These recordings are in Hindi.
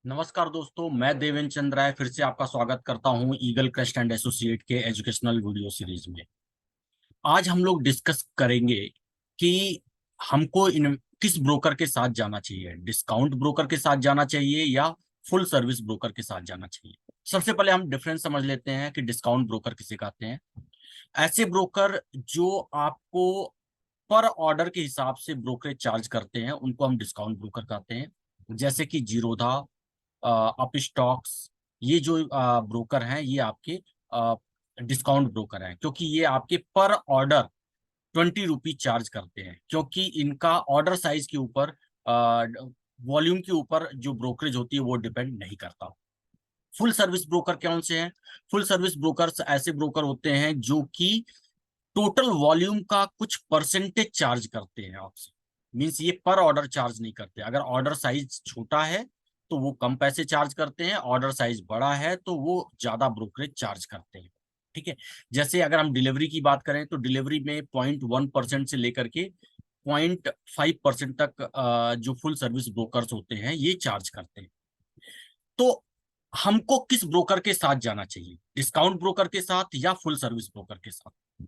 नमस्कार दोस्तों, मैं देवेंद्र चंद्र राय फिर से आपका स्वागत करता हूं ईगल क्रेस्ट एंड एसोसिएट के एजुकेशनल वीडियो सीरीज में। आज हम लोग डिस्कस करेंगे कि हमको इन किस ब्रोकर के साथ जाना चाहिए, डिस्काउंट ब्रोकर के साथ जाना चाहिए या फुल सर्विस ब्रोकर के साथ जाना चाहिए। सबसे पहले हम डिफरेंस समझ लेते हैं कि डिस्काउंट ब्रोकर किसे कहते हैं। ऐसे ब्रोकर जो आपको पर ऑर्डर के हिसाब से ब्रोकरेज चार्ज करते हैं उनको हम डिस्काउंट ब्रोकर कहते हैं। जैसे कि जीरोधा, अपस्टॉक्स, ये जो ब्रोकर हैं ये आपके डिस्काउंट ब्रोकर हैं, क्योंकि ये आपके पर ऑर्डर 20 रुपी चार्ज करते हैं, क्योंकि इनका ऑर्डर साइज के ऊपर, वॉल्यूम के ऊपर जो ब्रोकरेज होती है वो डिपेंड नहीं करता। फुल सर्विस ब्रोकर कौन से हैं? फुल सर्विस ब्रोकर्स ऐसे ब्रोकर होते हैं जो कि टोटल वॉल्यूम का कुछ परसेंटेज चार्ज करते हैं आपसे। मींस ये पर ऑर्डर चार्ज नहीं करते। अगर ऑर्डर साइज छोटा है तो वो कम पैसे चार्ज करते हैं, ऑर्डर साइज बड़ा है तो वो ज्यादा ब्रोकरेज चार्ज करते हैं। ठीक है। जैसे अगर हम डिलीवरी की बात करें तो डिलीवरी में 0.1% से लेकर के 0.5% तक जो फुल सर्विस ब्रोकर्स होते हैं ये चार्ज करते हैं। तो हमको किस ब्रोकर के साथ जाना चाहिए, डिस्काउंट ब्रोकर के साथ या फुल सर्विस ब्रोकर के साथ?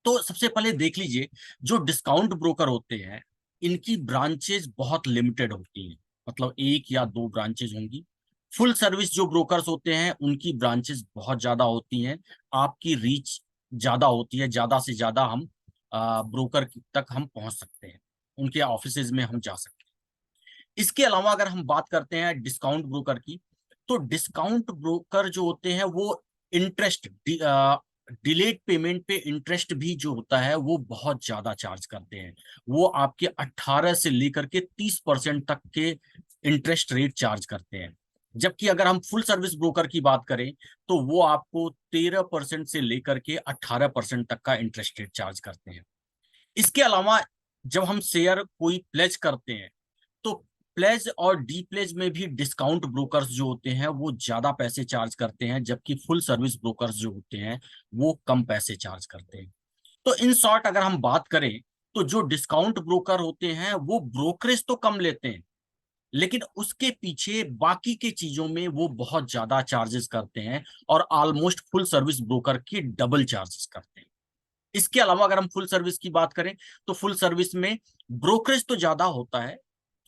तो सबसे पहले देख लीजिए, जो डिस्काउंट ब्रोकर होते हैं इनकी ब्रांचेस बहुत लिमिटेड होती हैं, मतलब एक या दो ब्रांचेस होंगी। फुल सर्विस जो ब्रोकर्स होते हैं उनकी ब्रांचेस बहुत ज्यादा होती हैं, आपकी रीच ज्यादा होती है, ज्यादा से ज्यादा हम ब्रोकर तक हम पहुंच सकते हैं, उनके ऑफिसेज में हम जा सकते हैं। इसके अलावा अगर हम बात करते हैं डिस्काउंट ब्रोकर की, तो डिस्काउंट ब्रोकर जो होते हैं वो इंटरेस्ट, डिलेड पेमेंट पे इंटरेस्ट भी जो होता है वो बहुत ज्यादा चार्ज करते हैं। वो आपके 18 से लेकर के 30% तक के इंटरेस्ट रेट चार्ज करते हैं। जबकि अगर हम फुल सर्विस ब्रोकर की बात करें तो वो आपको 13% से लेकर के 18% तक का इंटरेस्ट रेट चार्ज करते हैं। इसके अलावा जब हम शेयर कोई प्लेज करते हैं तो प्लेज और डी प्लेज में भी डिस्काउंट ब्रोकर्स जो होते हैं वो ज्यादा पैसे चार्ज करते हैं, जबकि फुल सर्विस ब्रोकर्स जो होते हैं वो कम पैसे चार्ज करते हैं। तो इन शॉर्ट अगर हम बात करें तो जो डिस्काउंट ब्रोकर होते हैं वो ब्रोकरेज तो कम लेते हैं, लेकिन उसके पीछे बाकी के चीजों में वो बहुत ज्यादा चार्जेस करते हैं और ऑलमोस्ट फुल सर्विस ब्रोकर की डबल चार्जेस करते हैं। इसके अलावा अगर हम फुल सर्विस की बात करें तो फुल सर्विस में ब्रोकरेज तो ज्यादा होता है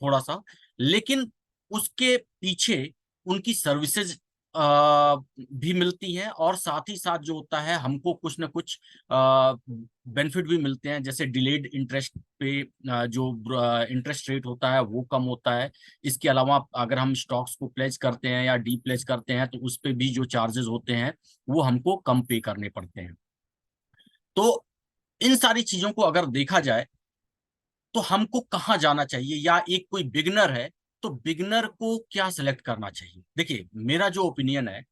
थोड़ा सा, लेकिन उसके पीछे उनकी सर्विसेज भी मिलती हैं, और साथ ही साथ जो होता है हमको कुछ ना कुछ बेनिफिट भी मिलते हैं। जैसे डिलेड इंटरेस्ट पे जो इंटरेस्ट रेट होता है वो कम होता है। इसके अलावा अगर हम स्टॉक्स को प्लेज करते हैं या डी प्लेज करते हैं तो उस पे भी जो चार्जेस होते हैं वो हमको कम पे करने पड़ते हैं। तो इन सारी चीजों को अगर देखा जाए तो हमको कहाँ जाना चाहिए, या एक कोई बिगनर है तो बिगनर को क्या सिलेक्ट करना चाहिए? देखिए, मेरा जो ओपिनियन है,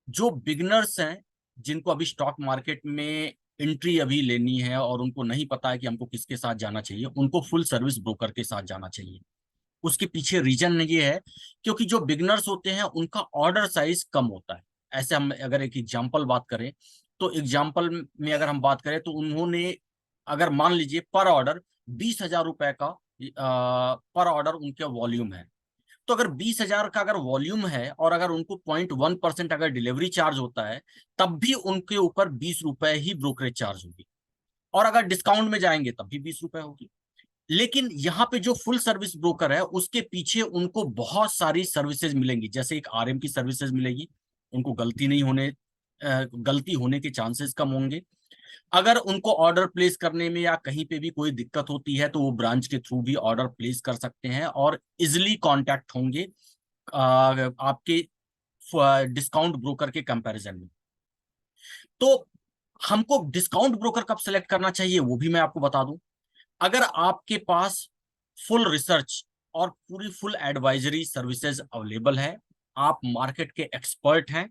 जो बिगनर्स हैं जिनको अभी स्टॉक मार्केट में एंट्री अभी लेनी है और उनको नहीं पता है कि हमको किसके साथ जाना चाहिए, उनको फुल सर्विस ब्रोकर के साथ जाना चाहिए। उसके पीछे रीजन ये है क्योंकि जो बिगनर्स होते हैं उनका ऑर्डर साइज कम होता है। ऐसे हम अगर एक एग्जांपल बात करें तो एग्जांपल में अगर हम बात करें तो उन्होंने, अगर मान लीजिए पर ऑर्डर 20,000 रुपए का पर ऑर्डर उनका वॉल्यूम है, तो अगर 20,000 का अगर वॉल्यूम है और अगर उनको 0.1% अगर डिलीवरी चार्ज होता है तब भी उनके ऊपर 20 रुपए ही ब्रोकरेज चार्ज होगी, और अगर डिस्काउंट में जाएंगे तब भी 20 रुपए होगी। लेकिन यहाँ पे जो फुल सर्विस ब्रोकर है उसके पीछे उनको बहुत सारी सर्विसेज मिलेंगी, जैसे एक आरएम की सर्विसेज मिलेगी, उनको गलती होने के चांसेस कम होंगे। अगर उनको ऑर्डर प्लेस करने में या कहीं पे भी कोई दिक्कत होती है तो वो ब्रांच के थ्रू भी ऑर्डर प्लेस कर सकते हैं और इजिली कांटेक्ट होंगे आपके डिस्काउंट ब्रोकर के कंपैरिजन में। तो हमको डिस्काउंट ब्रोकर कब सेलेक्ट करना चाहिए वो भी मैं आपको बता दूं। अगर आपके पास फुल रिसर्च और पूरी फुल एडवाइजरी सर्विसेज अवेलेबल है, आप मार्केट के एक्सपर्ट हैं,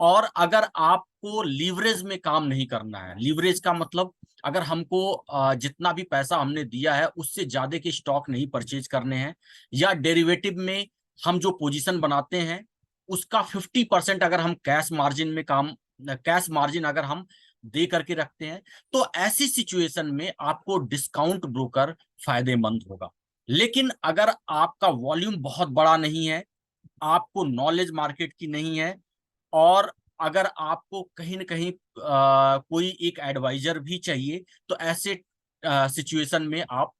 और अगर आपको लीवरेज में काम नहीं करना है, लीवरेज का मतलब अगर हमको जितना भी पैसा हमने दिया है उससे ज्यादा के स्टॉक नहीं परचेज करने हैं, या डेरिवेटिव में हम जो पोजीशन बनाते हैं उसका 50% अगर हम कैश मार्जिन अगर हम दे करके रखते हैं, तो ऐसी सिचुएशन में आपको डिस्काउंट ब्रोकर फायदेमंद होगा। लेकिन अगर आपका वॉल्यूम बहुत बड़ा नहीं है, आपको नॉलेज मार्केट की नहीं है, और अगर आपको कहीं ना कहीं कोई एक एडवाइजर भी चाहिए, तो ऐसे सिचुएशन में आप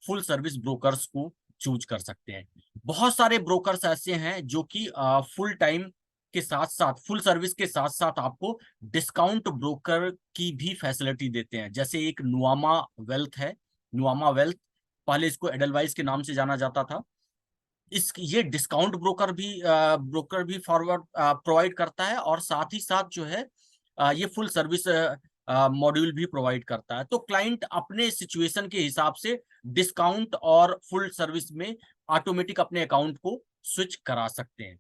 फुल सर्विस ब्रोकर्स को चूज कर सकते हैं। बहुत सारे ब्रोकर्स ऐसे हैं जो कि फुल टाइम के साथ साथ, फुल सर्विस के साथ साथ आपको डिस्काउंट ब्रोकर की भी फैसिलिटी देते हैं। जैसे एक नुआमा वेल्थ है, नुआमा वेल्थ, पहले इसको एडलवाइस के नाम से जाना जाता था। इस ये डिस्काउंट ब्रोकर भी फॉरवर्ड प्रोवाइड करता है, और साथ ही साथ जो है ये फुल सर्विस मॉड्यूल भी प्रोवाइड करता है। तो क्लाइंट अपने सिचुएशन के हिसाब से डिस्काउंट और फुल सर्विस में ऑटोमेटिक अपने अकाउंट को स्विच करा सकते हैं।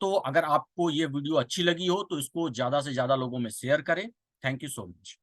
तो अगर आपको ये वीडियो अच्छी लगी हो तो इसको ज्यादा से ज्यादा लोगों में शेयर करें। Thank you so much.